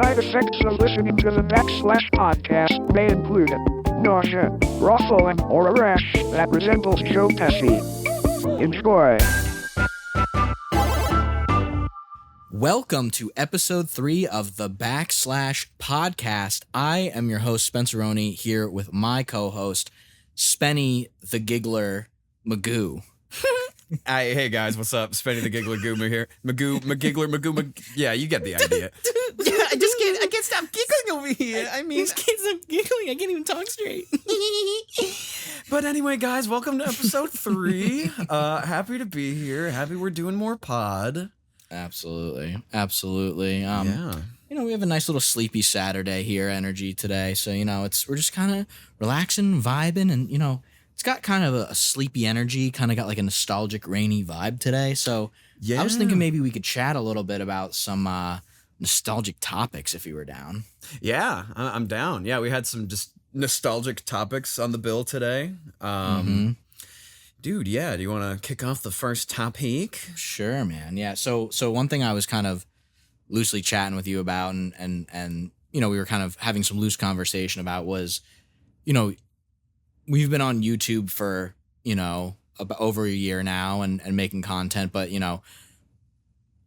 Side effects of listening to the Backslash podcast may include nausea, ruffling, or a rash that resembles Joe Pesci. Enjoy. Welcome to episode 3 of the Backslash podcast. I am your host, Spenceroni, here with my co-host, Spenny the Giggler Magoo. Hey guys, what's up? Spenny the Giggler Goomer here. Magoo. Yeah, you get the idea. I can't stop giggling over here. I can't stop giggling. I can't even talk straight. But anyway, guys, welcome to episode 3. Happy to be here. Happy we're doing more pod. Absolutely. Yeah. You know, we have a nice little sleepy Saturday here, energy today. So, you know, we're just kind of relaxing, vibing, and, you know, it's got kind of a sleepy energy, kind of got like a nostalgic, rainy vibe today. So Yeah. I was thinking maybe we could chat a little bit about some nostalgic topics if you were down. Yeah, I'm down. Yeah, we had some just nostalgic topics on the bill today. Dude, yeah, do you want to kick off the first topic? Sure, man. Yeah. So one thing I was kind of loosely chatting with you about and you know, we were kind of having some loose conversation about was, you know, we've been on YouTube for, you know, about over a year now and making content, but, you know,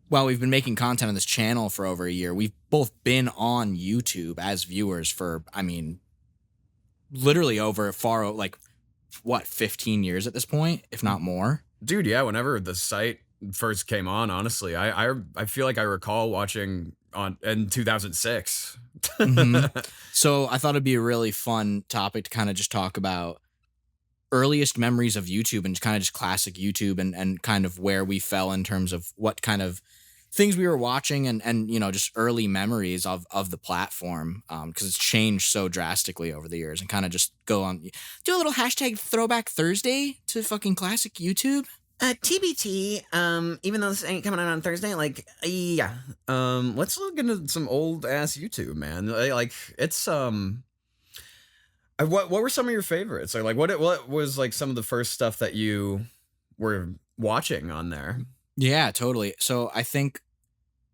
while we've been making content on this channel for over a year, we've both been on YouTube as viewers for, I mean, literally over 15 years at this point, if not more. Dude, yeah, whenever the site first came on, honestly, I feel like I recall watching in 2006. So I thought it'd be a really fun topic to kind of just talk about earliest memories of YouTube and kind of just classic YouTube and kind of where we fell in terms of what kind of things we were watching and you know, just early memories of the platform, because it's changed so drastically over the years, and kind of just do a little hashtag throwback Thursday to fucking classic YouTube. TBT, even though this ain't coming out on Thursday, let's look into some old ass YouTube, man. Like, it's, what were some of your favorites? Or like, what was like some of the first stuff that you were watching on there? Yeah, totally. So I think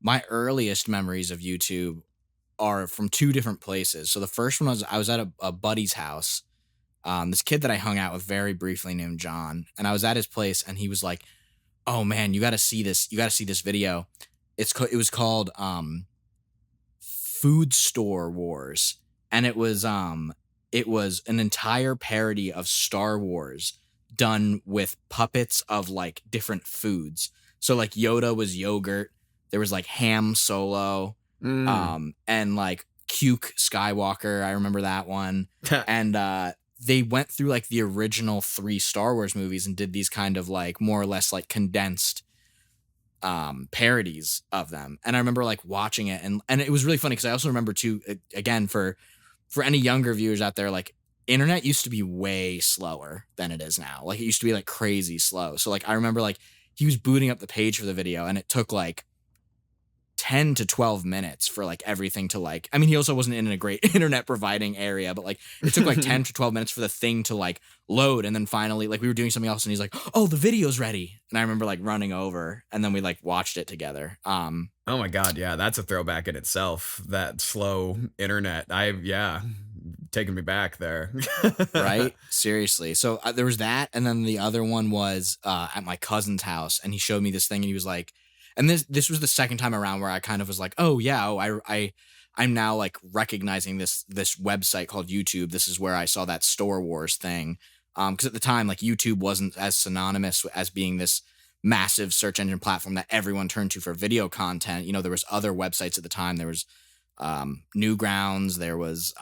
my earliest memories of YouTube are from two different places. So the first one was I was at a buddy's house. This kid that I hung out with very briefly named John, and I was at his place, and he was like, "Oh man, you got to see this. You got to see this video. It was called Food Store Wars, and it was an entire parody of Star Wars done with puppets of like different foods. So like Yoda was yogurt, there was like Ham Solo, and like Cuke Skywalker. I remember that one, and they went through like the original 3 Star Wars movies and did these kind of like more or less like condensed parodies of them. And I remember like watching it and it was really funny because I also remember too, again, for any younger viewers out there, like internet used to be way slower than it is now. Like it used to be like crazy slow. So like I remember like he was booting up the page for the video and it took like 10 to 12 minutes for like everything to like, I mean, he also wasn't in a great internet providing area, but like it took like 10 to 12 minutes for the thing to like load. And then finally, like we were doing something else and he's like, "Oh, the video's ready." And I remember like running over and then we like watched it together. Oh my God. Yeah. That's a throwback in itself. That slow internet. Taking me back there. Right? Seriously. So there was that. And then the other one was at my cousin's house and he showed me this thing and he was like, and this was the second time around where I kind of was like, "Oh yeah, I'm now like recognizing this website called YouTube. This is where I saw that Star Wars thing." Because at the time, like YouTube wasn't as synonymous as being this massive search engine platform that everyone turned to for video content. You know, there was other websites at the time. There was Newgrounds. There was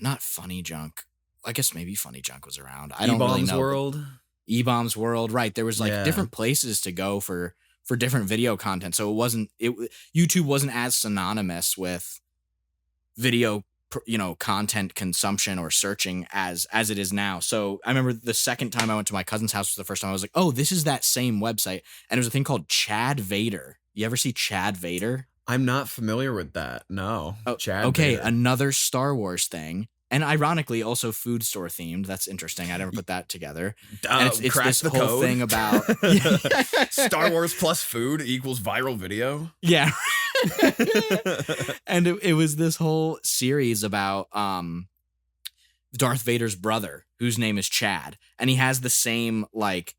not Funny Junk. I guess maybe Funny Junk was around. I don't really know. World. E-Bombs World, right? There was like different places to go for different video content, so YouTube wasn't as synonymous with video, you know, content consumption or searching as it is now. So I remember the second time I went to my cousin's house was the first time I was like, "Oh, this is that same website," and there's a thing called Chad Vader. You ever see Chad Vader? I'm not familiar with that. No. Oh, Chad okay, Vader. Another Star Wars thing. And ironically, also food store themed. That's interesting. I never put that together. And it's this the whole code. thing about Star Wars plus food equals viral video. Yeah. And it was this whole series about Darth Vader's brother, whose name is Chad, and he has the same like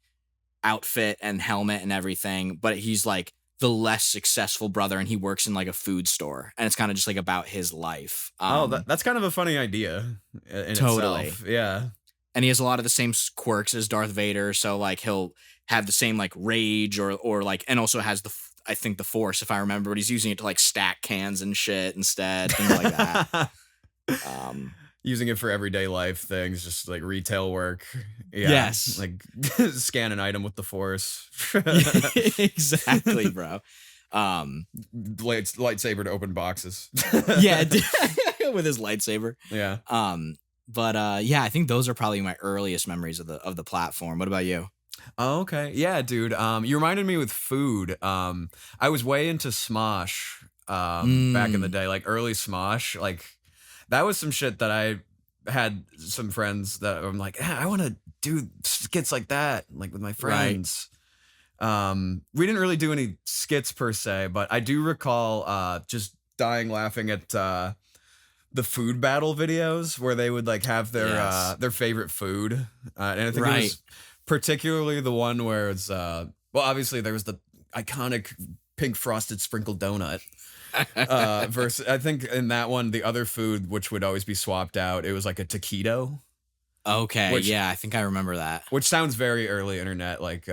outfit and helmet and everything, but he's like the less successful brother, and he works in like a food store, and it's kind of just like about his life. That's kind of a funny idea in Totally. itself. Yeah. And he has a lot of the same quirks as Darth Vader, so like he'll have the same like rage or like, and also has I think the Force, if I remember, but he's using it to like stack cans and shit instead, things like that. Using it for everyday life things, just like retail work. Yeah. Yes. Like scan an item with the Force. Exactly, bro. Lightsaber to open boxes. Yeah, with his lightsaber. Yeah. But yeah, I think those are probably my earliest memories of the platform. What about you? Oh, okay. Yeah, dude. You reminded me with food. I was way into Smosh back in the day, like early Smosh. Like that was some shit that I had some friends that I'm like, I want to do skits like that, like with my friends. Right. We didn't really do any skits per se, but I do recall just dying laughing at the food battle videos where they would like have their favorite food, and I think it was particularly the one where it's well, obviously there was the iconic pink frosted sprinkled donut versus I think in that one the other food which would always be swapped out, it was like a taquito. Okay, yeah, I think I remember that. Which sounds very early internet, like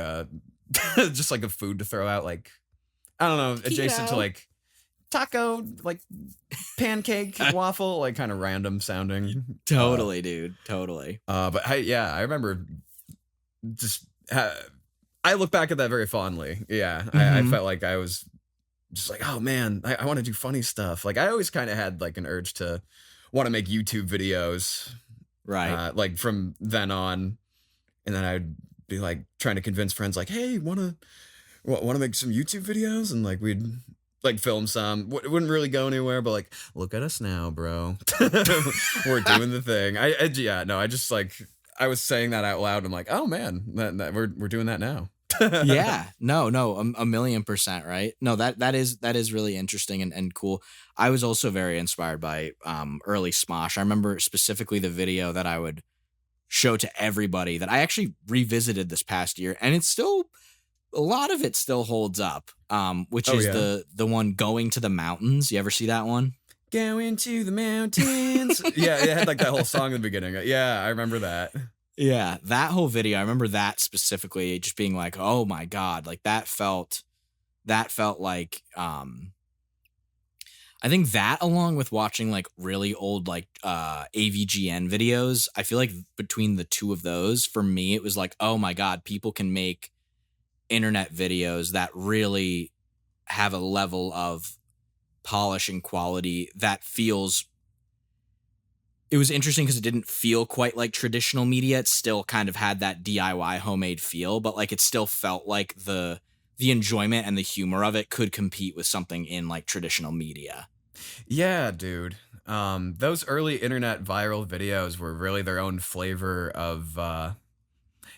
just like a food to throw out, like I don't know, adjacent to like taco, like pancake, waffle, like kind of random sounding. Totally, dude. Totally. But I remember just I look back at that very fondly. Yeah. I felt like I was just like, oh man, I want to do funny stuff. Like I always kind of had like an urge to want to make YouTube videos. Right. Like from then on. And then I'd be like trying to convince friends like, hey, want to make some YouTube videos? And like we'd like film some. It wouldn't really go anywhere, but like, look at us now, bro. We're doing the thing. I just like, I was saying that out loud. I'm like, oh man, that we're doing that now. Yeah, no, 1,000,000%, right? No, that is really interesting and cool. I was also very inspired by early Smosh. I remember specifically the video that I would show to everybody that I actually revisited this past year, and it's still a lot of it still holds up. Which is the one going to the mountains. You ever see that one? Going to the mountains. Yeah, it had like that whole song in the beginning. Yeah, I remember that. Yeah, that whole video, I remember that specifically just being like, oh my God, like that felt like, I think that along with watching like really old, like, AVGN videos, I feel like between the two of those, for me, it was like, oh my God, people can make internet videos that really have a level of polish and quality that feels. It was interesting because it didn't feel quite like traditional media. It still kind of had that DIY homemade feel, but like it still felt like the enjoyment and the humor of it could compete with something in like traditional media. Yeah, dude. Those early internet viral videos were really their own flavor of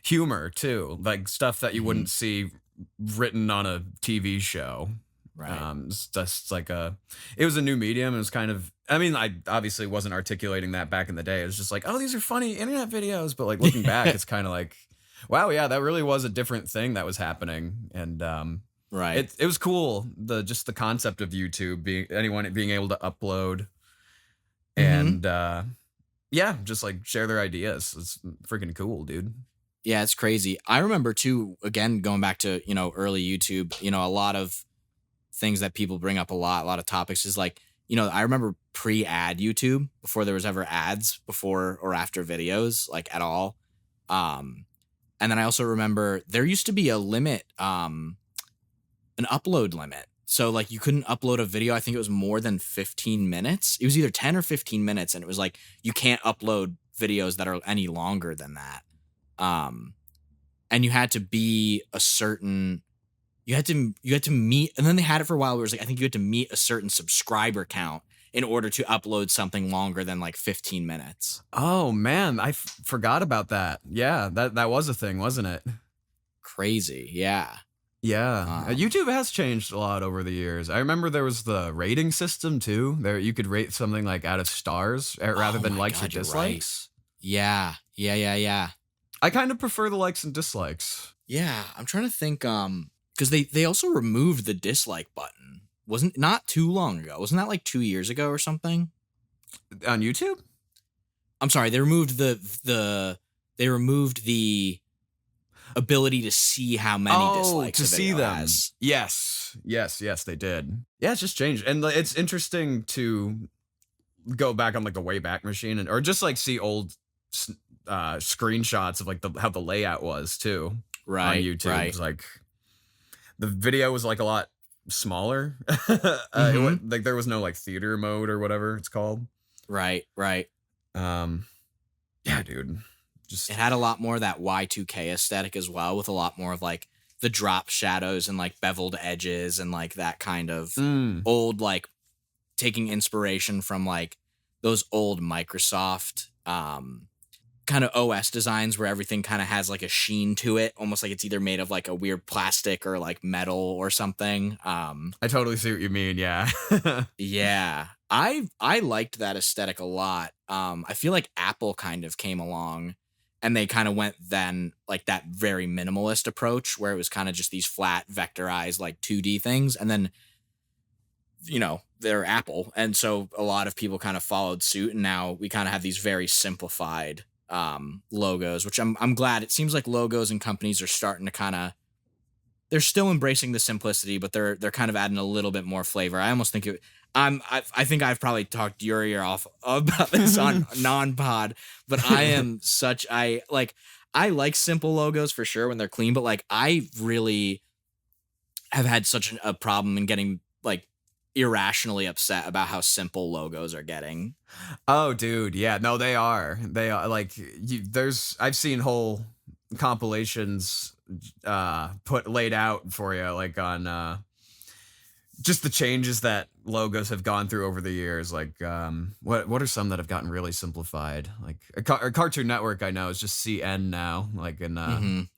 humor too, like stuff that you wouldn't see written on a TV show. Right. It's just like it was a new medium. It was kind of, I mean, I obviously wasn't articulating that back in the day. It was just like, oh, these are funny internet videos. But like looking back, it's kind of like, wow, yeah, that really was a different thing that was happening. And right. It was cool. Just the concept of YouTube anyone being able to upload and yeah, just like share their ideas. It's freaking cool, dude. Yeah, it's crazy. I remember too, again, going back to, early YouTube, a lot of things that people bring up a lot of topics is like, I remember pre-ad YouTube, before there was ever ads before or after videos, like at all. And then I also remember there used to be a limit, an upload limit. So like you couldn't upload a video. I think it was more than 15 minutes. It was either 10 or 15 minutes. And it was like, you can't upload videos that are any longer than that. And you had to be a certain, you had to meet, and then they had it for a while where it was like, I think you had to meet a certain subscriber count in order to upload something longer than like 15 minutes. Oh man, I forgot about that. Yeah, that was a thing, wasn't it? Crazy. Yeah. Yeah, YouTube has changed a lot over the years. I remember there was the rating system too. There you could rate something like out of stars rather than likes or dislikes. Right. Yeah. I kind of prefer the likes and dislikes. Yeah, I'm trying to think. Because they also removed the dislike button. Wasn't not too long ago. Wasn't that like 2 years ago or something? On YouTube? I'm sorry. They removed they removed the ability to see how many dislikes to a video see them. has. Yes, they did. Yeah, it's just changed, and it's interesting to go back on like the Wayback Machine or just like see old screenshots of like how the layout was too. Right, on YouTube. right. It was like the video was like a lot smaller. Like there was no like theater mode or whatever it's called. Right. Yeah, dude. Just It had a lot more of that Y2K aesthetic as well, with a lot more of like the drop shadows and like beveled edges and like that kind of old, like taking inspiration from like those old Microsoft kind of OS designs where everything kind of has like a sheen to it, almost like it's either made of like a weird plastic or like metal or something. I totally see what you mean. Yeah. Yeah. I liked that aesthetic a lot. I feel like Apple kind of came along and they kind of went then like that very minimalist approach where it was kind of just these flat vectorized like 2D things. And then, you know, they're Apple. And so a lot of people kind of followed suit. And now we kind of have these very simplified logos, which I'm glad. It seems like logos and companies are starting to kind of, they're still embracing the simplicity, but they're kind of adding a little bit more flavor. I almost think I think I've probably talked your ear off about this on non-pod, but I like simple logos for sure when they're clean, but like I really have had such a problem in getting like irrationally upset about how simple logos are getting. Oh, dude. Yeah, no, they are like I've seen whole compilations laid out for you like on just the changes that logos have gone through over the years. Like what are some that have gotten really simplified? Like Cartoon Network I know is just CN now, like in I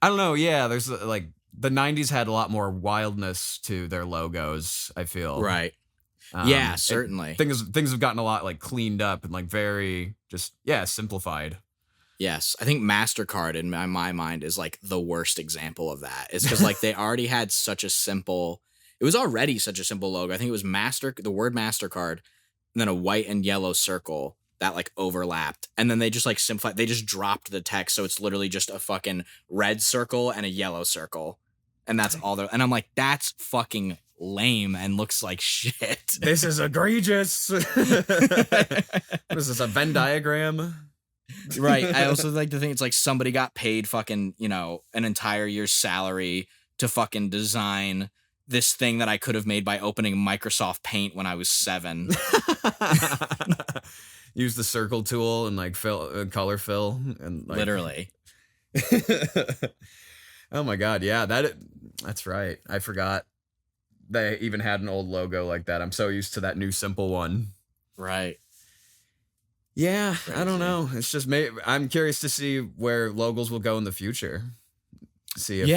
don't know. Yeah, there's like the 90s had a lot more wildness to their logos, I feel. Right. Yeah, certainly. Things have gotten a lot like cleaned up and like very just simplified. Yes, I think MasterCard in my mind is like the worst example of that. It's because like they already had such a simple. It was already such a simple logo. I think it was the word MasterCard, and then a white and yellow circle that like overlapped, and then they just like simplified. They just dropped the text, so it's literally just a fucking red circle and a yellow circle, and that's all there. And I'm like, that's fucking lame and looks like shit. This is egregious. What is this, a Venn diagram? Right. I also like to think it's like somebody got paid fucking, you know, an entire year's salary to fucking design this thing that I could have made by opening Microsoft Paint when I was 7. Use the circle tool and like color fill and like, literally. Oh my god, yeah, that's right. I forgot they even had an old logo like that. I'm so used to that new simple one. Right. Yeah, Crazy. I don't know. It's just I'm curious to see where logos will go in the future. See if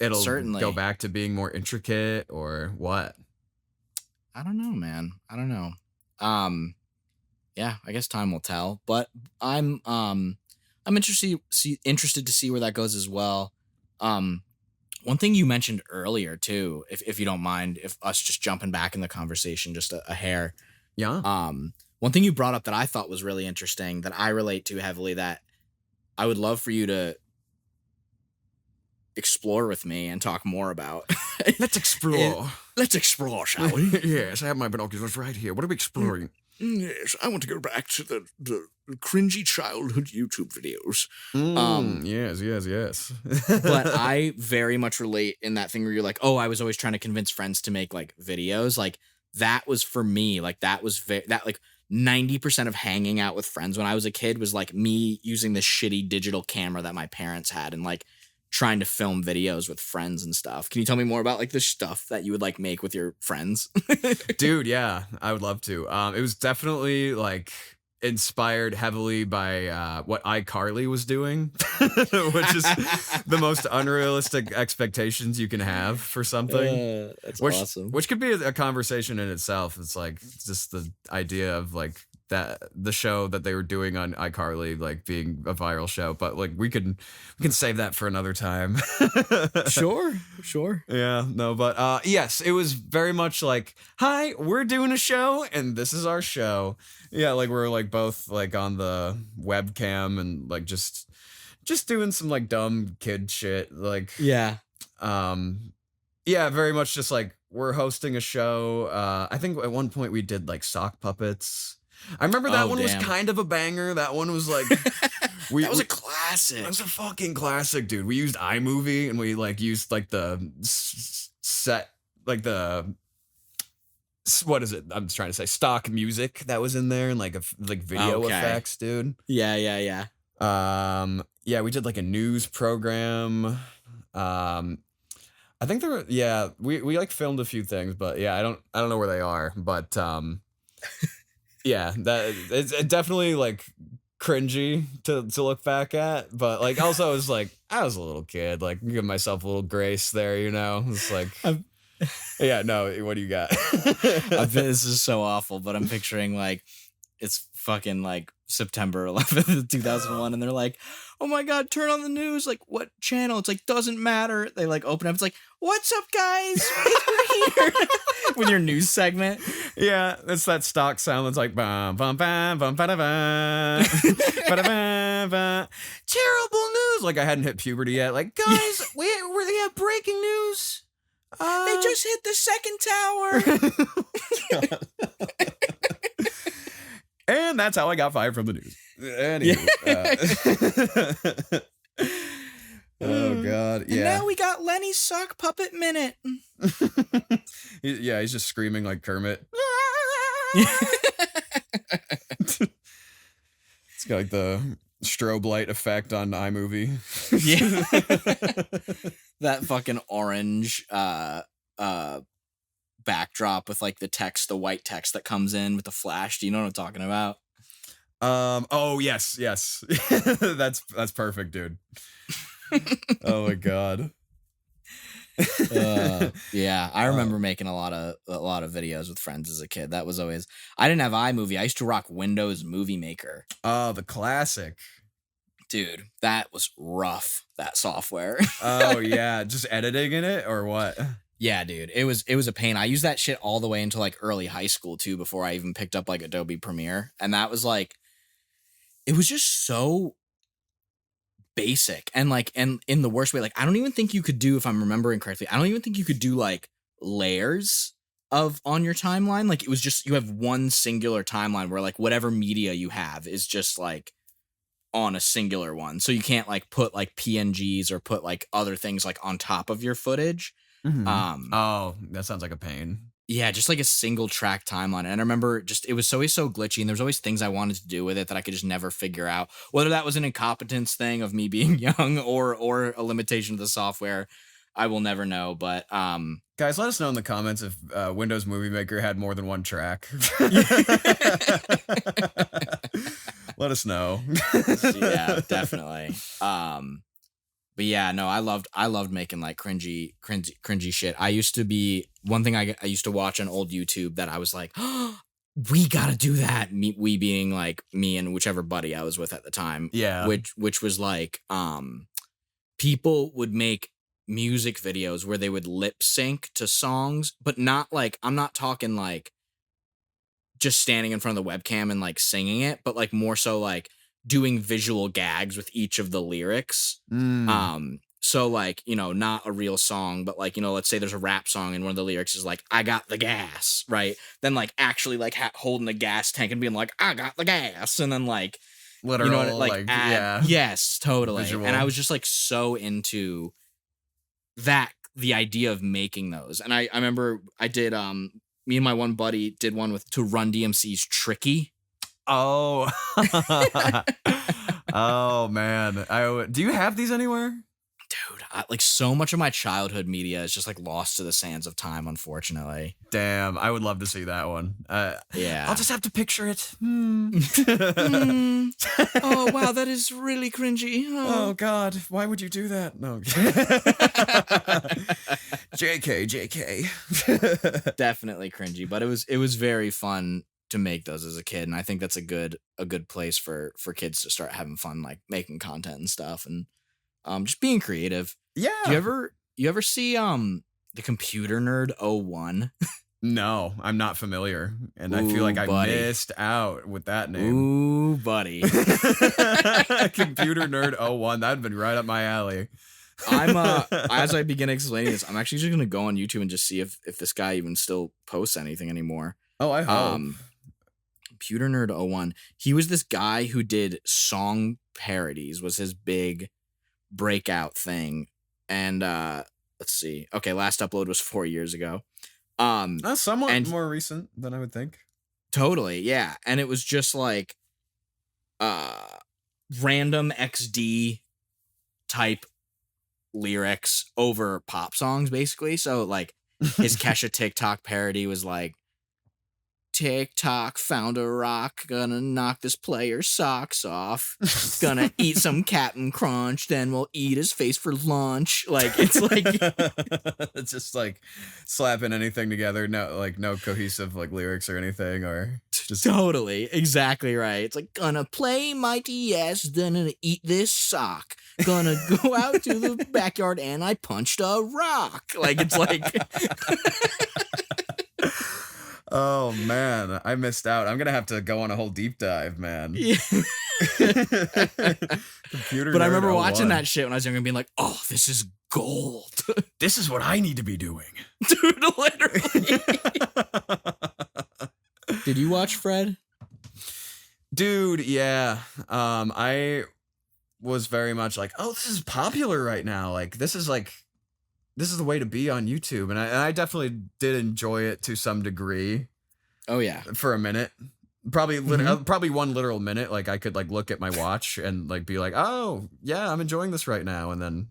it'll certainly go back to being more intricate or what. I don't know, man. I don't know. Yeah, I guess time will tell. But I'm interested to see where that goes as well. One thing you mentioned earlier too, if you don't mind, if us just jumping back in the conversation just a hair. Yeah. One thing you brought up that I thought was really interesting that I relate to heavily that I would love for you to explore with me and talk more about. Let's explore. Let's explore, shall we? Yes, I have my binoculars right here. What are we exploring? Yes, I want to go back to the cringy childhood YouTube videos. Yes. But I very much relate in that thing where you're like, oh, I was always trying to convince friends to make like videos. Like that was for me. Like that was that like 90% of hanging out with friends when I was a kid was like me using this shitty digital camera that my parents had and like trying to film videos with friends and stuff. Can you tell me more about like the stuff that you would like make with your friends? Dude, yeah, I would love to. It was definitely like inspired heavily by what iCarly was doing, which is the most unrealistic expectations you can have for something. That's which, awesome. Which could be a conversation in itself. It's like just the idea of like that the show that they were doing on iCarly like being a viral show, but like we can save that for another time. Sure. Yeah, no, but yes, it was very much like, hi, we're doing a show and this is our show. Yeah, like we're like both like on the webcam and like just doing some like dumb kid shit. Like Yeah. Yeah, very much just like we're hosting a show. I think at one point we did like sock puppets. I remember that one was kind of a banger. That one was like that was a classic. That was a fucking classic, dude. We used iMovie and we like used like the set like the what is it? I'm just trying to say stock music that was in there and like video effects, dude. Yeah. Yeah, we did like a news program. I think there were, we like filmed a few things, but yeah, I don't know where they are, but yeah, that it's definitely like cringy to look back at, but like also I was a little kid, like give myself a little grace there, you know. It's like yeah, no, what do you got? This is so awful, but I'm picturing like it's fucking like September 11th, 2001, and they're like, oh my god, turn on the news. Like, what channel? It's like, doesn't matter. They like open up, it's like, what's up, guys? We're here. With your news segment. Yeah, it's that stock sound that's like bum bum bum bum ba da bum ba da bum bum. Terrible news. Like I hadn't hit puberty yet. Like, guys, we have breaking news. They just hit the second tower. And that's how I got fired from the news. Anyway, oh god, yeah. And now we got Lenny's sock puppet minute. Yeah, he's just screaming like Kermit. It's got like the strobe light effect on iMovie. Yeah. That fucking orange backdrop with like the white text that comes in with the flash. Do you know what I'm talking about? Oh yes. That's perfect, dude. Oh my god. Yeah, I remember making a lot of videos with friends as a kid. That was always, I didn't have iMovie. I used to rock Windows Movie Maker. Oh, the classic. Dude, that was rough, that software. Oh yeah, just editing in it or what? Yeah, dude, it was a pain. I used that shit all the way until like early high school too, before I even picked up like Adobe Premiere, and that was like, it was just so basic and in the worst way. Like, I don't even think you could do, if I'm remembering correctly, I don't even think you could do like layers on your timeline. Like, it was just, you have one singular timeline where like whatever media you have is just like on a singular one. So you can't like put like PNGs or put like other things like on top of your footage. Mm-hmm. Oh, that sounds like a pain. Yeah, just like a single track timeline. And I remember it was always so glitchy, and there was always things I wanted to do with it that I could just never figure out. Whether that was an incompetence thing of me being young or a limitation of the software, I will never know. But guys, let us know in the comments if Windows Movie Maker had more than one track. Let us know. Yeah, definitely. But yeah, no, I loved making like cringy shit. I used to be, one thing I used to watch on old YouTube that I was like, oh, we gotta do that. We being like me and whichever buddy I was with at the time. Yeah. Which was like, people would make music videos where they would lip sync to songs, but not like, I'm not talking like just standing in front of the webcam and like singing it, but like more so like doing visual gags with each of the lyrics. So like, you know, not a real song, but like, you know, let's say there's a rap song and one of the lyrics is like, I got the gas, right? Then like actually like holding the gas tank and being like, I got the gas. And then like, literal, you know, like yeah. Yes, totally. Visual. And I was just like so into that, the idea of making those. And I remember I did, me and my one buddy did one to Run DMC's Tricky. Oh, oh man. Do you have these anywhere? Dude, like so much of my childhood media is just like lost to the sands of time, unfortunately. Damn, I would love to see that one. Yeah. I'll just have to picture it. Oh wow, that is really cringy. Oh God, why would you do that? No. JK. Definitely cringy, but it was very fun to make those as a kid, and I think that's a good place for kids to start having fun, like making content and stuff, and just being creative. Yeah. Do you ever see the Computer Nerd 01? No, I'm not familiar, and I feel like I missed out with that name. Ooh, buddy. Computer Nerd 01, that'd been right up my alley. I'm as I begin explaining this, I'm actually just gonna go on YouTube and just see if this guy even still posts anything anymore. Oh, I hope. Computer Nerd 01. He was this guy who did song parodies, was his big breakout thing. And let's see. Okay, last upload was 4 years ago. Somewhat more recent than I would think. Totally, yeah. And it was just like random XD type lyrics over pop songs, basically. So like his Kesha TikTok parody was like, TikTok found a rock, gonna knock this player's socks off, gonna eat some Captain Crunch, then we'll eat his face for lunch. Like, it's like it's just like slapping anything together, no cohesive like lyrics or anything, or just totally exactly right. It's like, gonna play my DS, then gonna eat this sock, gonna go out to the backyard and I punched a rock. Like, it's like oh man, I missed out. I'm gonna have to go on a whole deep dive, man. Yeah. Computer but I remember 01. watching that shit when I was younger and being like, oh, this is gold. This is what I need to be doing. Dude, literally. Did you watch Fred? Dude, yeah. I was very much like, oh, this is popular right now. Like, this is the way to be on YouTube. And I definitely did enjoy it to some degree. Oh, yeah. For a minute. Probably probably one literal minute. Like, I could like look at my watch and like be like, oh, yeah, I'm enjoying this right now. And then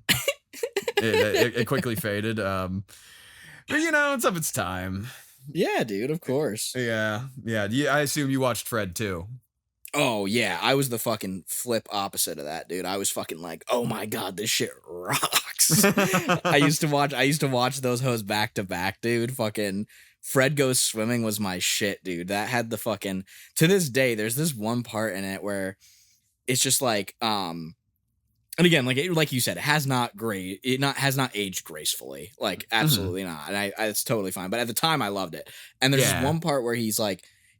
it quickly faded. But, you know, it's of its time. Yeah, dude, of course. Yeah. I assume you watched Fred, too. Oh, yeah. I was the fucking flip opposite of that, dude. I was fucking like, oh, my God, this shit rocks. I used to watch those hoes back to back, dude. Fucking Fred Goes Swimming was my shit, dude. That had the fucking, to this day, there's this one part in it where it's just like, and again, like you said, it has not aged gracefully, like absolutely not, and it's totally fine. But at the time, I loved it. And there's this one part where he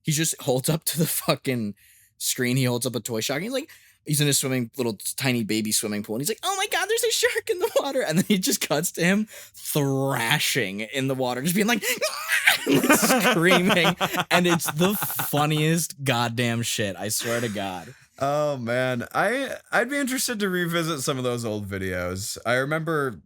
just holds up to the fucking screen. He holds up a toy shark. And he's in a little tiny baby swimming pool, and he's like, "Oh my God, there's a shark in the water!" And then he just cuts to him thrashing in the water, just being like, screaming, and it's the funniest goddamn shit. I swear to God. Oh man, I'd be interested to revisit some of those old videos. I remember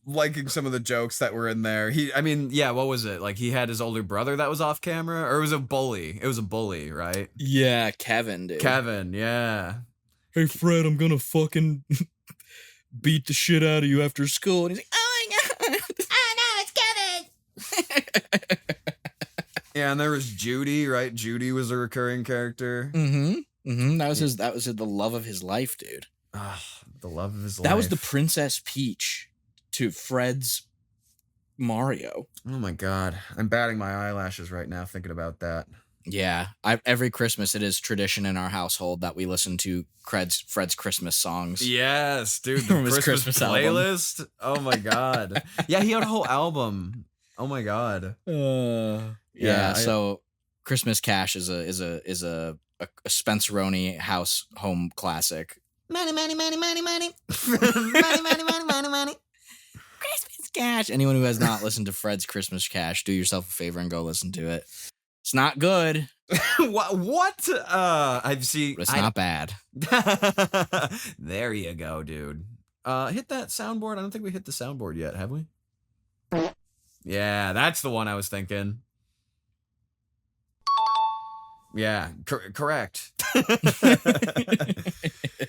liking some of the jokes that were in there. What was it? Like, he had his older brother that was off camera, or it was a bully. It was a bully, right? Yeah, Kevin, dude. Kevin, yeah. Hey Fred, I'm gonna fucking beat the shit out of you after school. And he's like, oh my God. Oh no, it's Kevin. Yeah, and there was Judy, right? Judy was a recurring character. That was the love of his life, dude. The love of his life. That was the Princess Peach to Fred's Mario. Oh my God. I'm batting my eyelashes right now thinking about that. Yeah. Every Christmas, it is tradition in our household that we listen to Fred's Christmas songs. Yes, dude. The Christmas playlist. Album. Oh my God. Yeah, he had a whole album. Oh my God. Yeah. So Christmas Cash is a Spenceroni home classic. Money. Money. Christmas Cash. Anyone who has not listened to Fred's Christmas Cash, do yourself a favor and go listen to it. It's not good. What? I've seen. But it's not bad. There you go, dude. Hit that soundboard. I don't think we hit the soundboard yet, have we? Yeah, that's the one I was thinking. Yeah, correct.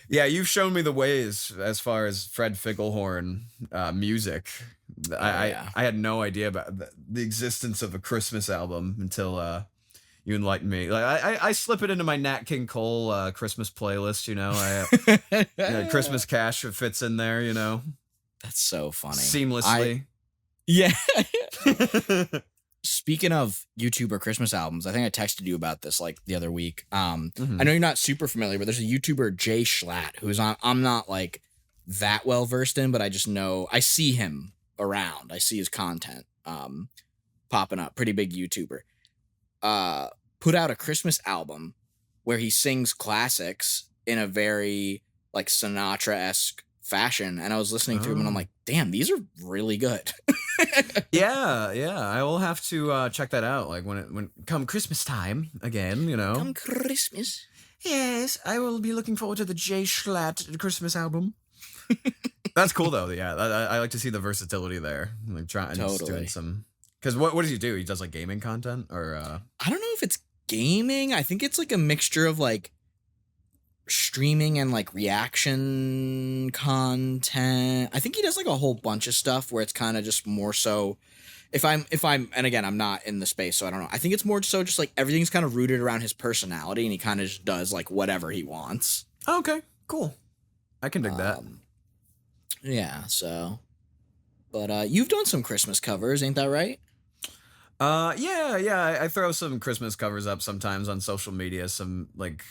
Yeah, you've shown me the ways as far as Fred Ficklehorn music. I had no idea about the existence of a Christmas album until you enlightened me. Like I slip it into my Nat King Cole Christmas playlist. You know, Christmas Cash fits in there. You know, that's so funny. Seamlessly. Yeah. Speaking of YouTuber Christmas albums, I think I texted you about this like the other week. I know you're not super familiar, but there's a YouTuber, Jay Schlatt, who's on. I'm not like that well versed in, but I just know I see him around. I see his content popping up. Pretty big YouTuber. Put out a Christmas album where he sings classics in a very like Sinatra-esque fashion, and I was listening to him and I'm like, damn, these are really good. yeah, I will have to check that out. Like when come Christmas time again, you know. Come Christmas. Yes, I will be looking forward to the Jay Schlatt Christmas album. That's cool though. Yeah, I like to see the versatility there. Like trying doing some. Because what does he do? He does like gaming content or. I don't know if it's gaming. I think it's like a mixture of like streaming and like reaction content. I think he does like a whole bunch of stuff where it's kind of just more so if I'm and again I'm not in the space, so I don't know. I think it's more so just like everything's kind of rooted around his personality and he kind of just does like whatever he wants. Okay, cool. I can dig that. Yeah, so but you've done some Christmas covers, ain't that right? Yeah. I throw some Christmas covers up sometimes on social media, some like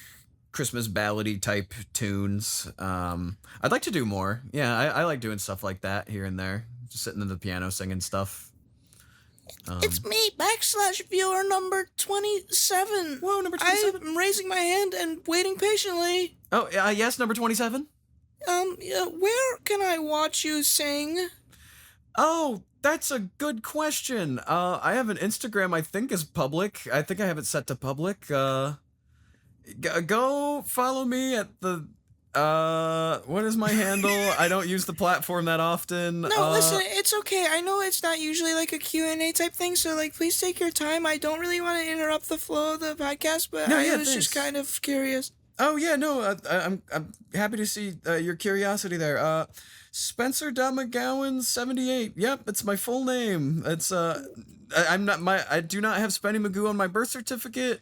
Christmas ballady type tunes. I'd like to do more. Yeah, I like doing stuff like that here and there. Just sitting at the piano singing stuff. It's me, /, viewer number 27. Whoa, number 27. I'm raising my hand and waiting patiently. Oh, yes, number 27. Where can I watch you sing? Oh, that's a good question. I have an Instagram I think is public. I think I have it set to public. Go follow me at the what is my handle? I don't use the platform that often. No, listen, it's okay. I know it's not usually like a Q&A type thing, so like please take your time. I don't really want to interrupt the flow of the podcast, but I was just kind of curious. Oh yeah, no, I'm happy to see your curiosity there. Spencer McGowan 78. Yep, it's my full name. It's I do not have Spenny Magoo on my birth certificate.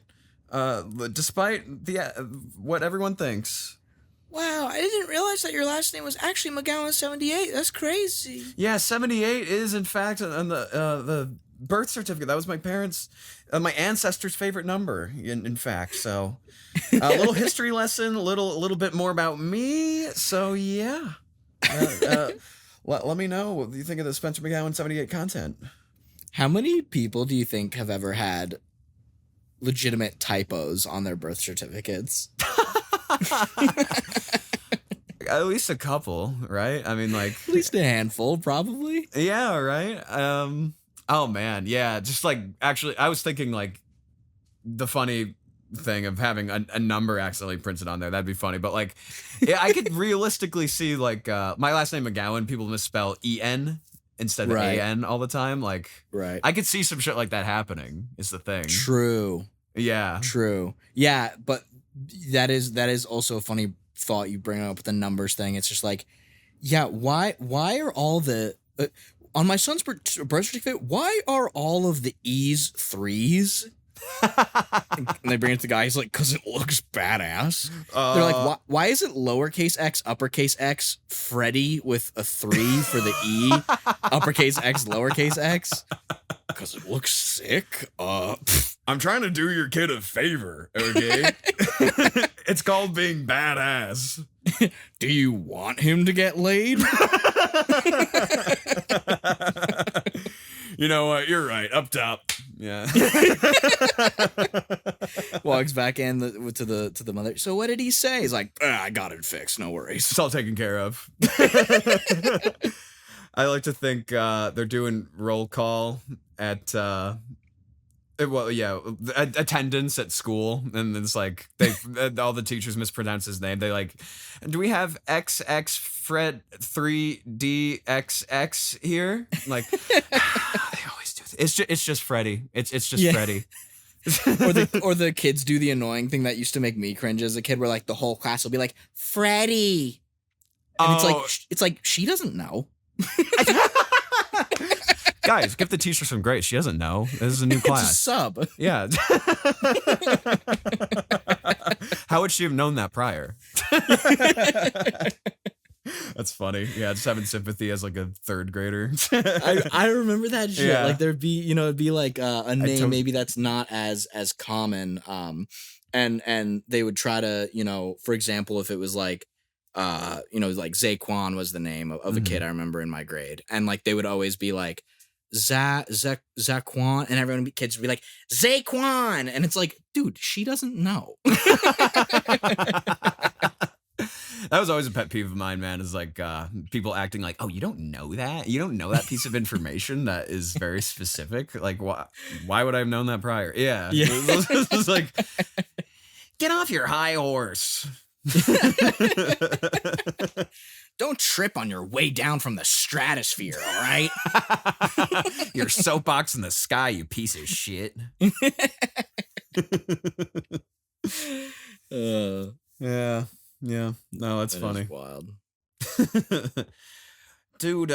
Despite the what everyone thinks. Wow, I didn't realize that your last name was actually McGowan 78. That's crazy. Yeah, 78 is in fact on the birth certificate. That was my parents, my ancestors' favorite number. In fact, so a little history lesson, a little bit more about me. So yeah, let me know what you think of the Spencer McGowan 78 content. How many people do you think have ever had legitimate typos on their birth certificates? At least a couple, right? I mean, like at least a handful, probably. Yeah, right. Oh man, yeah. Just like actually, I was thinking like the funny thing of having a number accidentally printed on there. That'd be funny, but like, yeah, I could realistically see like my last name McGowan. People misspell EN instead of AN all the time. Like, I could see some shit like that happening. Is the thing. True. Yeah. True. Yeah, but that is also a funny thought you bring up with the numbers thing. It's just like, yeah, why are all the on my son's birth certificate? Why are all of the E's 3s? And they bring it to the guy. He's like, because it looks badass. They're like, why is it lowercase x, uppercase X, Freddy with a 3 for the E, uppercase X, lowercase x? Because it looks sick. I'm trying to do your kid a favor, okay? It's called being badass. Do you want him to get laid? You know what? You're right. Up top. Yeah. Walks back in to the mother. So what did he say? He's like, I got it fixed. No worries. It's all taken care of. I like to think they're doing roll call at attendance at school, and it's like they all the teachers mispronounce his name. They like, do we have XX Fred 3DXX here? Like, they always do. It's just Freddy. It's just Freddy. Or the kids do the annoying thing that used to make me cringe as a kid, where like the whole class will be like, Freddie. And it's like she doesn't know. Guys, give the teacher some grace. She doesn't know. This is a new class. It's a sub. Yeah. How would she have known that prior? That's funny. Yeah, just having sympathy as like a third grader. I remember that shit. Yeah. Like there'd be, it'd be like a name maybe that's not as common. And they would try to, for example, if it was like, like Zaquan was the name of a kid I remember in my grade, and like they would always be like Zaquan, and kids would be like Zaquan, and it's like, dude, she doesn't know. That was always a pet peeve of mine, man, is like people acting like, oh, you don't know that? You don't know that piece of information that is very specific? Like, why would I have known that prior? Yeah. It's like, get off your high horse. Don't trip on your way down from the stratosphere, all right? Your soapbox in the sky, you piece of shit. Yeah. No, that's funny. Wild. Dude,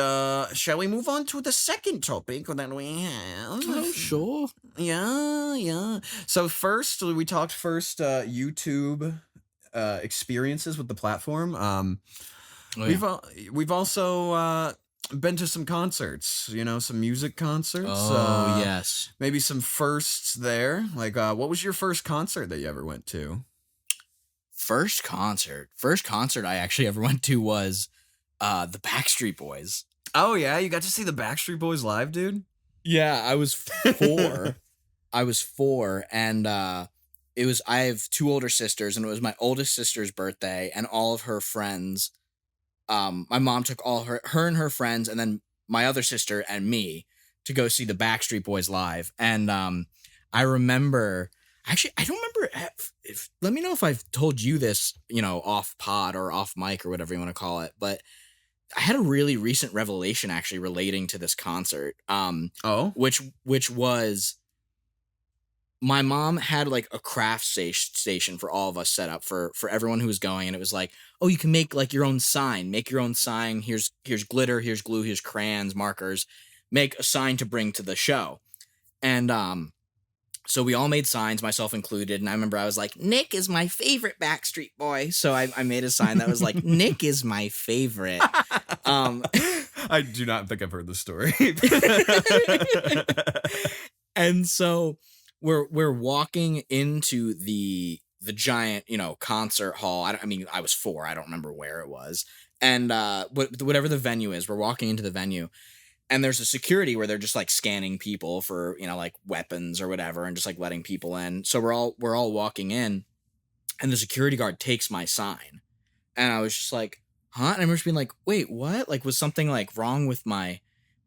shall we move on to the second topic that we have? Oh, sure. Yeah. So first, we talked YouTube experiences with the platform. We've also been to some concerts, some music concerts. Oh, yes. Maybe some firsts there. Like, what was your first concert that you ever went to? First concert I actually ever went to was the Backstreet Boys. Oh yeah, you got to see the Backstreet Boys live, dude? Yeah, I was 4. And I have 2 older sisters, and it was my oldest sister's birthday, and all of her friends. My mom took all her and her friends, and then my other sister and me to go see the Backstreet Boys live. And I remember. Actually, I don't remember if let me know if I've told you this, off pod or off mic or whatever you want to call it. But I had a really recent revelation actually relating to this concert. Which was my mom had like a craft station for all of us set up for everyone who was going, and it was like, oh, you can make like your own sign. Make your own sign. Here's glitter. Here's glue. Here's crayons, markers. Make a sign to bring to the show, and so we all made signs, myself included, and I remember I was like, Nick is my favorite Backstreet Boy. So I made a sign that was like, Nick is my favorite. I do not think I've heard this story. And so we're walking into the giant, concert hall. I was 4. I don't remember where it was. And whatever the venue is, we're walking into the venue. And there's a security where they're just like scanning people for, like weapons or whatever, and just like letting people in. So we're all walking in, and the security guard takes my sign. And I was just like, huh? And I remember just being like, wait, what? Like, was something like wrong with my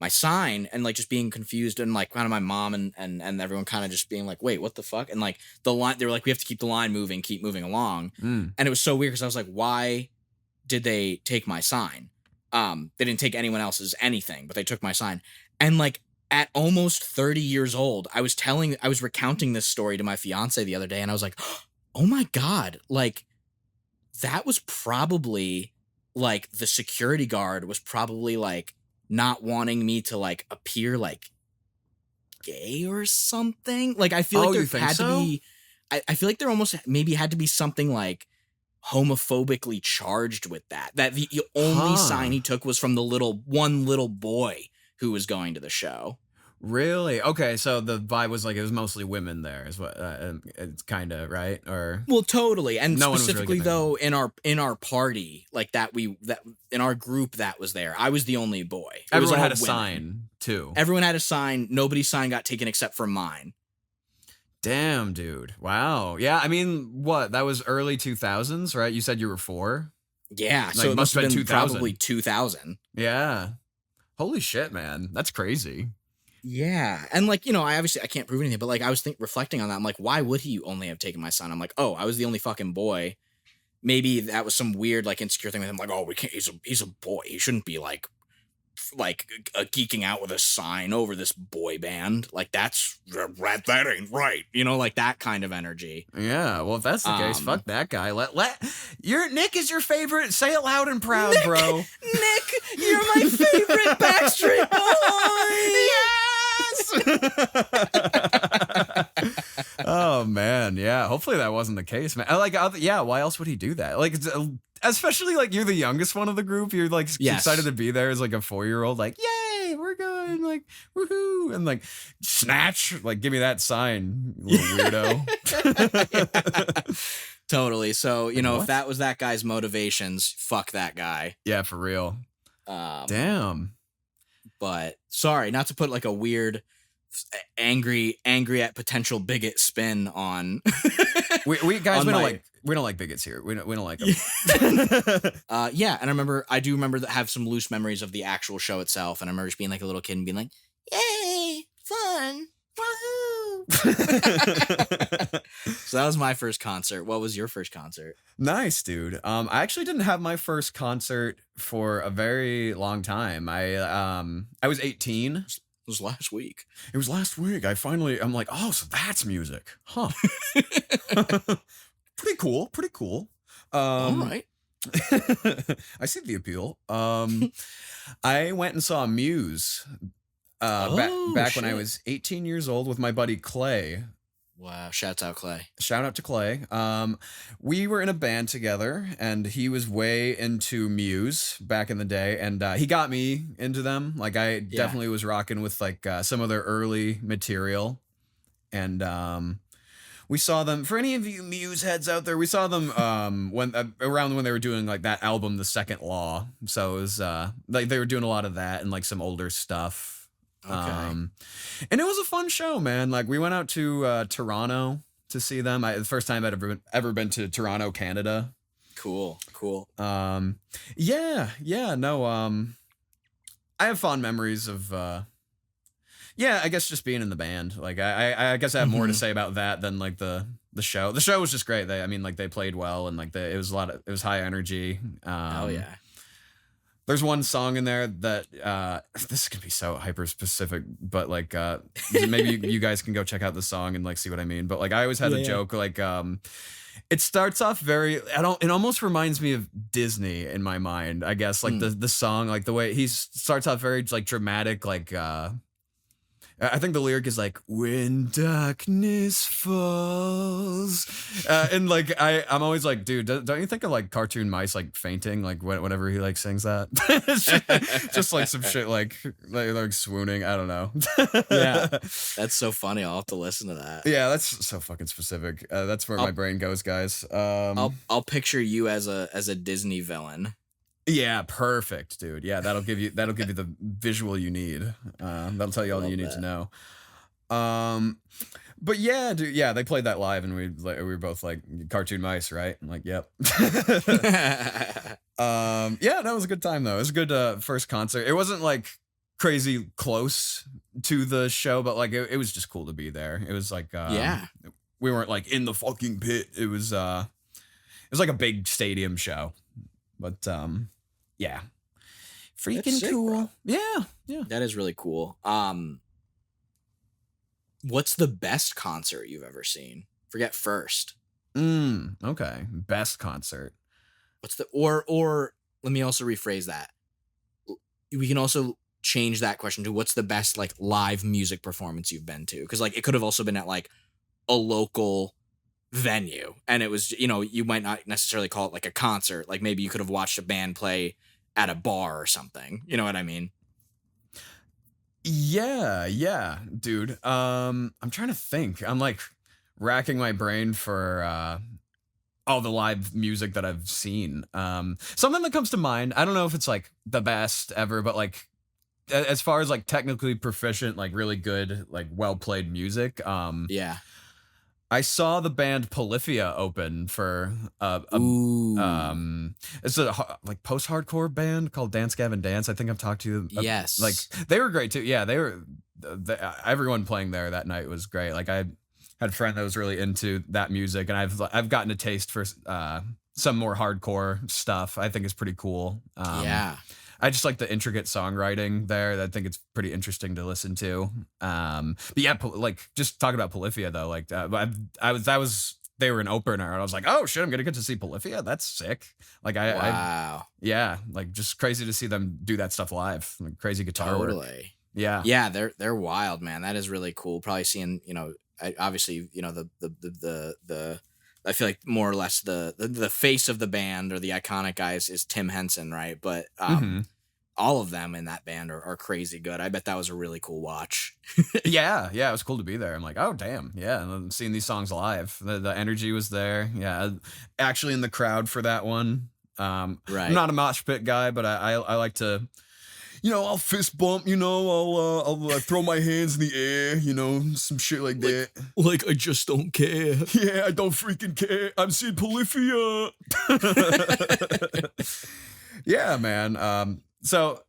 sign? And like just being confused, and like kind of my mom and everyone kind of just being like, wait, what the fuck? And like the line, they were like, we have to keep the line moving, keep moving along. And it was so weird because I was like, why did they take my sign? They didn't take anyone else's anything, but they took my sign. And like at almost 30 years old, I was recounting this story to my fiance the other day, and I was like, oh my God, like that was probably like the security guard was probably like not wanting me to like appear like gay or something. Like I feel like there had to be, I feel like there almost maybe had to be something like homophobically charged with that the only sign he took was from the one little boy who was going to the show. Really? Okay, so the vibe was like it was mostly women there, is what it's kind of right, or well, totally. And no specifically though, in our party, like that in our group that was there, I was the only boy. Everyone had a sign too. Everyone had a sign. Nobody's sign got taken except for mine. Damn, dude. Wow. Yeah, I mean, what? That was early 2000s, right? You said you were 4? Yeah, like, so it must have been 2000. probably 2000. Yeah. Holy shit, man. That's crazy. Yeah. And like, I can't prove anything, but like I was reflecting on that. I'm like, why would he only have taken my son? I'm like, oh, I was the only fucking boy. Maybe that was some weird like insecure thing with him. Like, oh, we can't. He's a boy. He shouldn't be like like geeking out with a sign over this boy band. Like that ain't right. You know, like that kind of energy. Yeah, well, if that's the case, fuck that guy. Let your Nick is your favorite. Say it loud and proud, Nick, bro. Nick, you're my favorite Backstreet Boy. Yes. Oh man, yeah. Hopefully that wasn't the case, man. Yeah. Why else would he do that? Like, especially like you're the youngest one of the group. You're like excited to be there as like a 4-year-old. Like, yay, we're going. Like, woohoo, and like snatch. Like, give me that sign, you little weirdo. Totally. So you know, if that was that guy's motivations, fuck that guy. Yeah, for real. Damn. But sorry, not to put like a weird angry at potential bigot spin on we guys on we don't like bigots here. We don't like them. Yeah, and I do remember that have some loose memories of the actual show itself, and I remember just being like a little kid and being like, yay, fun, woohoo. So that was my first concert. What was your first concert? Nice, dude. I actually didn't have my first concert for a very long time. I was 18. It was last week. It was last week. I'm like, oh, so that's music. Huh. Pretty cool. All right. I see the appeal. I went and saw Muse back when I was 18 years old with my buddy Clay. Wow, shouts out Clay. Shout out to Clay. We were in a band together, and he was way into Muse back in the day, and he got me into them. Like, I definitely was rocking with like some of their early material, and we saw them. For any of you Muse heads out there, we saw them around when they were doing like that album, The Second Law. So it was like they were doing a lot of that and like some older stuff. Okay. And it was a fun show, man. Like, we went out to Toronto to see them. The first time I'd ever been to Toronto, Canada. Cool. Yeah, no. I have fond memories of I guess just being in the band. Like, I guess I have more to say about that than like the show. The show was just great. They played well, and like it was high energy. Oh yeah. There's one song in there that this can be so hyper specific, but like maybe you guys can go check out the song and like see what I mean. But like, I always had a joke like it starts off it almost reminds me of Disney in my mind, I guess. Like the song, like the way he starts off very like dramatic, like I think the lyric is like, when darkness falls, and like I'm always like, dude, don't you think of like cartoon mice like fainting like whenever he like sings that? It's just like some shit like swooning. I don't know. Yeah, that's so funny. I'll have to listen to that. Yeah, that's so fucking specific. That's where my brain goes, guys. I'll picture you as a Disney villain. Yeah, perfect, dude. Yeah, that'll give you the visual you need. That'll tell you all you need to know. But yeah, dude. Yeah, they played that live, and we were both like cartoon mice, right? I'm like, yep. Yeah, that was a good time though. It was a good first concert. It wasn't like crazy close to the show, but like it was just cool to be there. It was like we weren't like in the fucking pit. It was like a big stadium show, but yeah, freaking sick, cool. Bro. Yeah. That is really cool. What's the best concert you've ever seen? Forget first. Okay. Best concert. What's the or let me also rephrase that. We can also change that question to what's the best like live music performance you've been to? Because like it could have also been at like a local venue, and it was, you know, you might not necessarily call it like a concert. Like maybe you could have watched a band play at a bar or something. You know what I mean? Yeah, dude. I'm trying to think. I'm like racking my brain for all the live music that I've seen. Something that comes to mind, I don't know if it's like the best ever, but like as far as like technically proficient, like really good, like well played music. Yeah. I saw the band Polyphia open for it's a like post-hardcore band called Dance Gavin Dance. I think I've talked to you. Yes. Like they were great too. Yeah, they were. Everyone playing there that night was great. Like I had a friend that was really into that music, and I've gotten a taste for some more hardcore stuff. I think is pretty cool. Yeah. I just like the intricate songwriting there. I think it's pretty interesting to listen to. But yeah, like just talking about Polyphia though, like they were an opener, and I was like, oh shit, I'm gonna get to see Polyphia. That's sick. Like Wow. yeah, like just crazy to see them do that stuff live. Like crazy guitar work. Totally. Yeah. Yeah, they're wild, man. That is really cool. Probably seeing, obviously, the I feel like more or less the face of the band or the iconic guys is Tim Henson, right? But Mhm. all of them in that band are crazy good. I bet that was a really cool watch. Yeah, it was cool to be there. I'm like, oh damn, yeah, and then seeing these songs live, the energy was there. Yeah, actually in the crowd for that one. I'm Right. not a mosh pit guy, but I like to, I'll fist bump, I'll throw my hands in the air, some shit like that. Like, I just don't care. Yeah, I don't freaking care. I'm seeing Polyphia. Yeah, man. So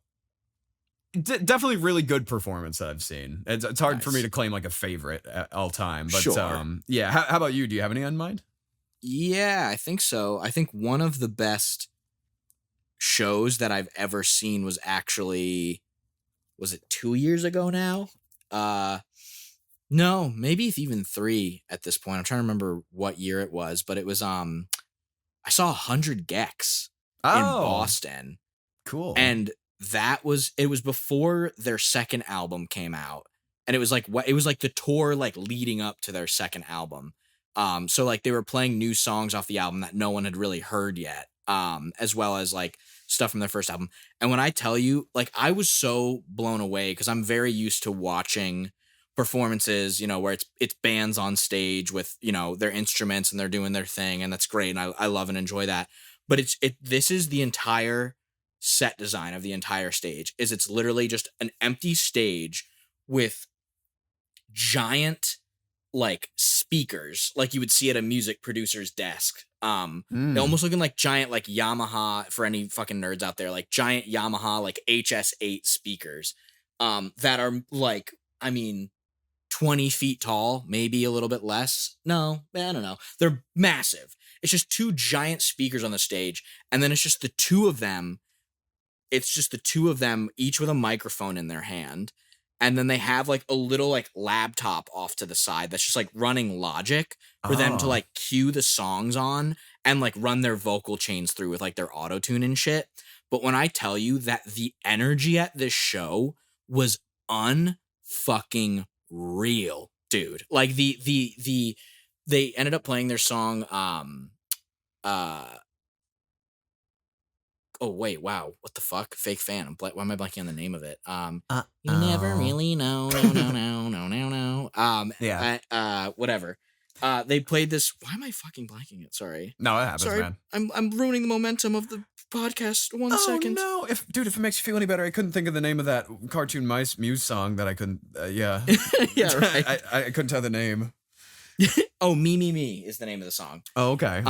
definitely really good performance that I've seen. It's hard for me Nice. to claim like a favorite at all time, but Sure. yeah. How about you? Do you have any on mind? Yeah, I think so. I think one of the best shows that I've ever seen was actually, was it 2 years ago now? No, maybe it's even 3 at this point. I'm trying to remember what year it was, but it was I saw 100 Gex in Boston, Cool. and it was before their second album came out, and it was like the tour like leading up to their second album. So like they were playing new songs off the album that no one had really heard yet, as well as like stuff from their first album. And when I tell you, like, I was so blown away because I'm very used to watching performances, where it's bands on stage with, their instruments and they're doing their thing, and that's great, and I love and enjoy that. But this is the entire set design of the entire stage. It's literally just an empty stage with giant like speakers, like you would see at a music producer's desk. They're almost looking like giant like Yamaha, for any fucking nerds out there, like giant Yamaha like HS8 speakers that are like, 20 feet tall, maybe a little bit less. No, I don't know. They're massive. It's just two giant speakers on the stage, and then it's just the two of them. It's just the two of them, each with a microphone in their hand. And then they have like a little like laptop off to the side that's just like running Logic for them to like cue the songs on and like run their vocal chains through with like their auto-tune and shit. But when I tell you that the energy at this show was unfucking real, dude. Like they ended up playing their song oh wait, wow, what the fuck? Fake fan. Why am I blanking on the name of it? You never really know. No. Yeah. Whatever. They played this. Why am I fucking blanking it? Sorry. No, it happens, Sorry. man. I'm ruining the momentum of the podcast. 1 second. No, if it makes you feel any better, I couldn't think of the name of that cartoon mice Muse song that I couldn't. Yeah. Yeah, right. I couldn't tell the name. Oh, Me is the name of the song. Oh, okay.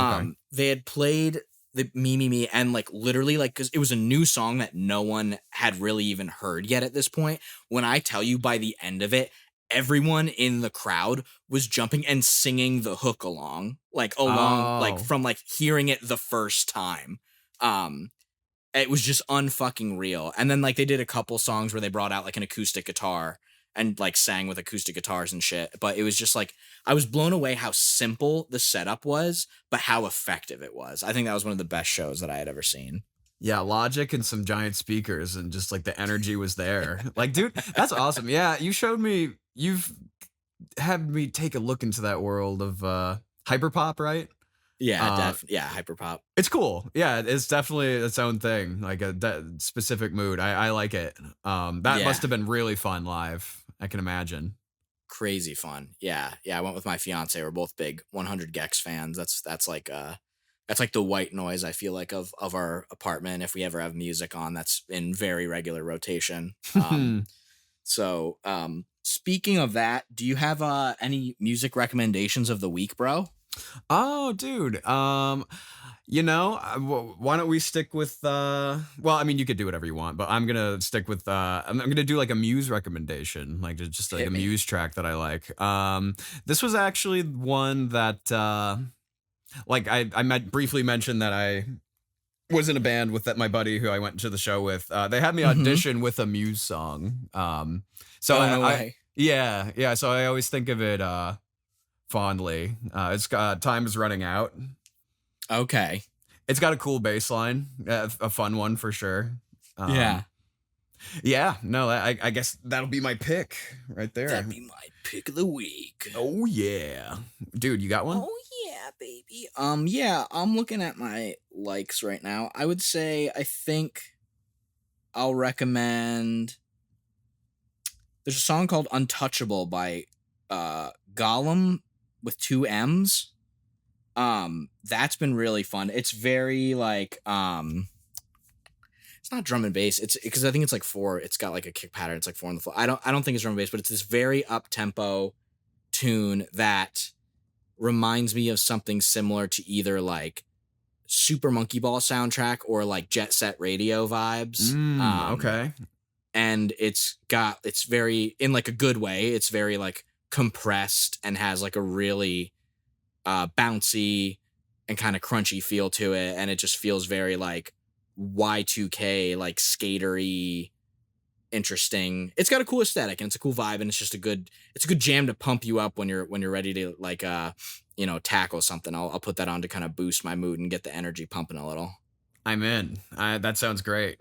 They had played the Me, and like literally like, because it was a new song that no one had really even heard yet at this point. When I tell you, by the end of it, everyone in the crowd was jumping and singing the hook along like from like hearing it the first time. It was just unfucking real. And then like they did a couple songs where they brought out like an acoustic guitar and like sang with acoustic guitars and shit. But it was just like, I was blown away how simple the setup was, but how effective it was. I think that was one of the best shows that I had ever seen. Yeah, Logic and some giant speakers, and just like the energy was there. Like, dude, that's awesome. Yeah, you've had me take a look into that world of hyperpop, right? Yeah, hyperpop. It's cool. Yeah, it's definitely its own thing, like that specific mood. I like it. That must have been really fun live, I can imagine. Crazy fun. Yeah. I went with my fiance. We're both big 100 Gex fans. That's like the white noise, I feel like, of our apartment. If we ever have music on, that's in very regular rotation. So speaking of that, do you have any music recommendations of the week, bro? Oh, dude. Why don't we stick with you could do whatever you want, but I'm gonna stick with I'm gonna do like a Muse recommendation, like just like a Muse track that I like. This was actually one that like I briefly mentioned that I was in a band with my buddy who I went to the show with. They had me audition with a Muse song. So no way. Yeah. So I always think of it fondly. It's got Time Is Running Out. Okay. It's got a cool bass line, a fun one for sure. Yeah. Yeah, no, I guess that'll be my pick right there. That'd be my pick of the week. Oh yeah, dude, you got one? Oh yeah, baby. Yeah, I'm looking at my likes right now. I would say I think I'll recommend. There's a song called "Untouchable" by Gollum with 2 M's. That's been really fun. It's very like it's not drum and bass. It's because I think it's like 4. It's got like a kick pattern. It's like 4 on the floor. I don't think it's drum and bass, but it's this very up tempo tune that reminds me of something similar to either like Super Monkey Ball soundtrack or like Jet Set Radio vibes. Okay. And it's very, in like a good way, it's very like compressed and has like a really bouncy and kind of crunchy feel to it, and it just feels very like Y2K, like skatery, interesting. It's got a cool aesthetic and it's a cool vibe, and it's just a good jam to pump you up when you're ready to like tackle something. I'll put that on to kind of boost my mood and get the energy pumping a little. I'm in. That sounds great.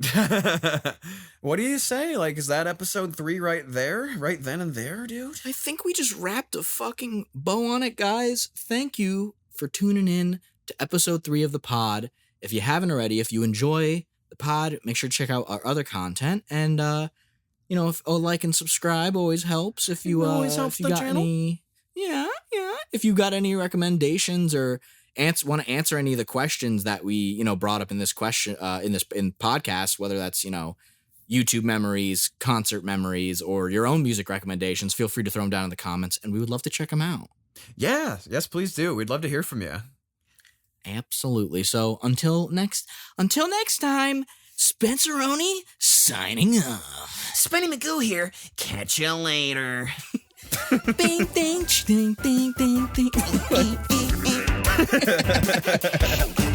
What do you say? Like, is that episode 3 right there? Right then and there, dude? I think we just wrapped a fucking bow on it, guys. Thank you for tuning in to episode 3 of the pod. If you haven't already, if you enjoy the pod, make sure to check out our other content. And, if like and subscribe always helps. If you, always helps if you the got channel. If you got any recommendations or want to answer any of the questions that we, brought up in this question, in podcast, whether that's, YouTube memories, concert memories, or your own music recommendations, feel free to throw them down in the comments, and we would love to check them out. Yeah, yes, please do. We'd love to hear from you. Absolutely. So until next time, Spenceroni signing off. Spenny Magoo here. Catch you later. Bing, ding, ding, ding, ding, ding.